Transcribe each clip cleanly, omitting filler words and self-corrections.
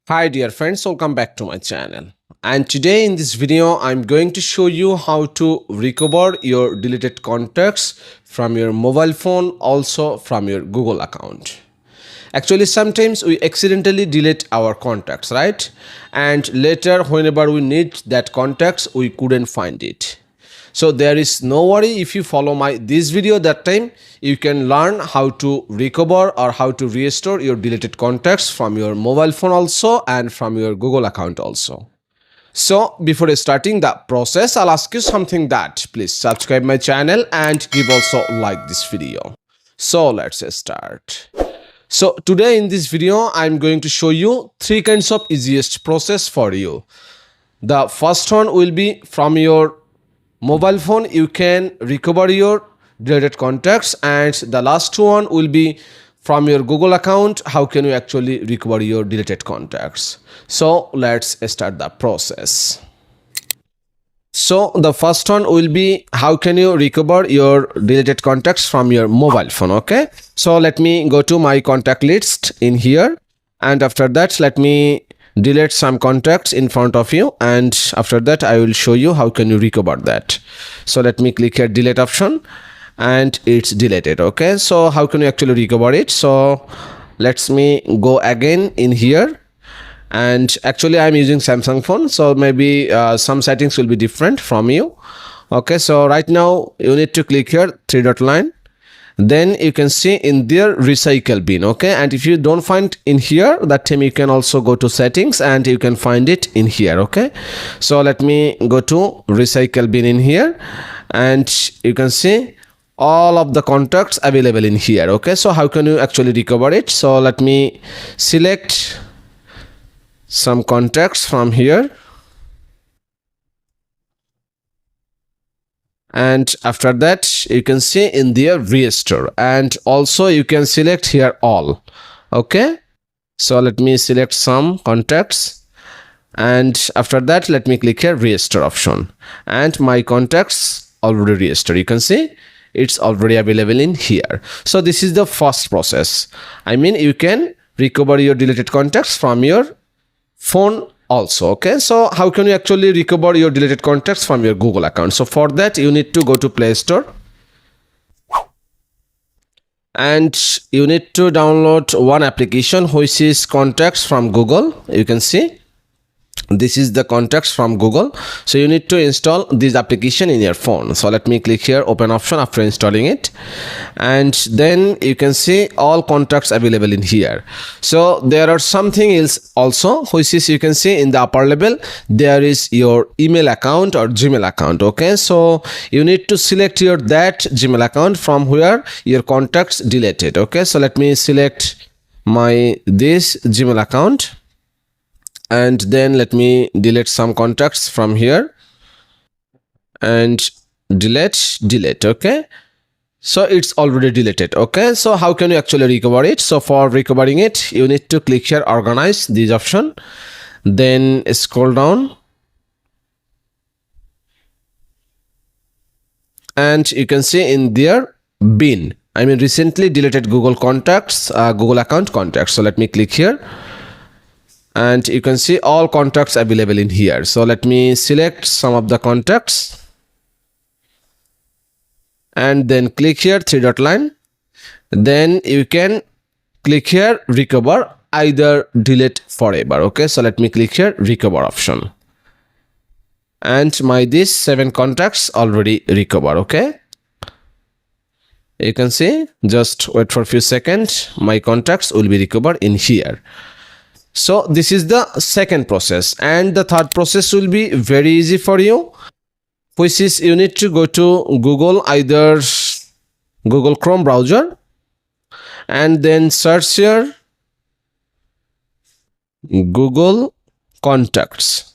Hi dear friends, welcome back to my channel. And today in this video, I'm going to show you how to recover your deleted contacts from your mobile phone, also from your Google account. Actually, sometimes we accidentally delete our contacts, right? And later, whenever we need that contacts, we couldn't find it. So there is no worry. If you follow this video, that time you can learn how to recover or how to restore your deleted contacts from your mobile phone also and from your Google account also. So before starting the process, I'll ask you something, that please subscribe my channel and give also like this video. So let's start. So today in this video, I'm going to show you three kinds of easiest process for you. The first one will be from your mobile phone you can recover your deleted contacts, and the last one will be from your Google account. How can you actually recover your deleted contacts? So let's start the process. So the first one will be how can you recover your deleted contacts from your mobile phone. Okay, so let me go to my contact list in here, and after that let me delete some contacts in front of you, and after that I will show you how can you recover that. So let me click here delete option, and it's deleted. Okay, so how can you actually recover it? So let's me go again in here, and actually I'm using Samsung phone, so maybe some settings will be different from you. Okay, so right now you need to click here three dot line, then you can see in there recycle bin. Okay, and if you don't find in here, that time you can also go to settings and you can find it in here. Okay, so let me go to recycle bin in here, and you can see all of the contacts available in here. Okay, so how can you actually recover it? So let me select some contacts from here, and after that you can see in there restore, and also you can select here all. Okay, so let me select some contacts, and after that let me click here restore option, and my contacts already restore. You can see it's already available in here. So this is the first process. I mean, you can recover your deleted contacts from your phone also. Okay, so how can you actually recover your deleted contacts from your Google account? So for that you need to go to Play Store, and you need to download one application which is contacts from Google. You can see this is the contacts from Google, so you need to install this application in your phone. So let me click here open option after installing it, and then you can see all contacts available in here. So there are something else also, which is you can see in the upper level there is your email account or Gmail account. Okay, so you need to select your that Gmail account from where your contacts deleted. Okay, so let me select this Gmail account, and then let me delete some contacts from here, and delete. Okay, so it's already deleted. Okay, so how can you actually recover it? So for recovering it you need to click here organize this option, then scroll down, and you can see in there bin, I mean recently deleted Google contacts, Google account contacts. So let me click here, and you can see all contacts available in here. So let me select some of the contacts, and then click here three dot line, then you can click here recover, either delete forever. Okay, so let me click here recover option, and these 7 contacts already recover. Okay, you can see, just wait for a few seconds, my contacts will be recovered in here. So this is the second process, and the third process will be very easy for you, which is you need to go to Google, either Google Chrome browser, and then search here Google contacts.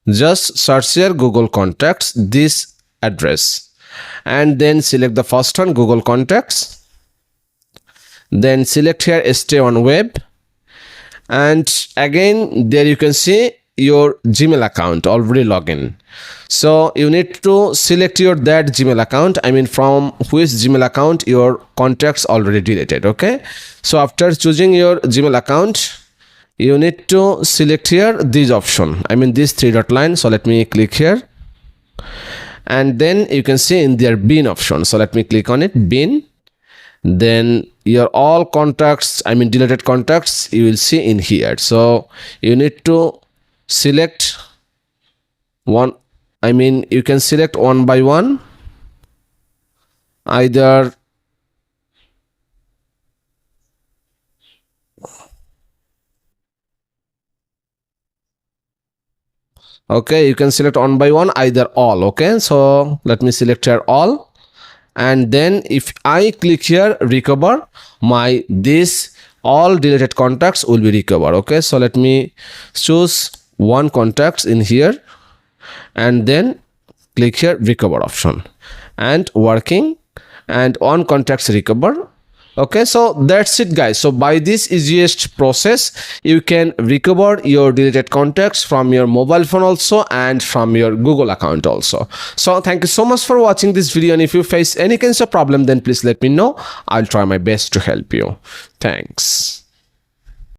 Just search here Google contacts, this address, and then select the first one Google contacts, then select here stay on web, and again there you can see your Gmail account already login. So you need to select your that Gmail account, I mean from which Gmail account your contacts already deleted. Okay, so after choosing your Gmail account you need to select here this option, I mean this three dot line. So let me click here, and then you can see in their bin option. So let me click on it, bin. Then your all contacts, I mean deleted contacts, you will see in here. So you need to select one, I mean you can select one by one, either okay, you can select one by one, either all. Okay, so let me select here all, and then if I click here recover, my this all deleted contacts will be recovered. Okay, so let me choose one contacts in here, and then click here recover option, and working, and on contacts recover. Okay, so that's it guys. So by this easiest process, you can recover your deleted contacts from your mobile phone also, and from your Google account also. So thank you so much for watching this video, and if you face any kinds of problem, then please let me know. I'll try my best to help you. Thanks.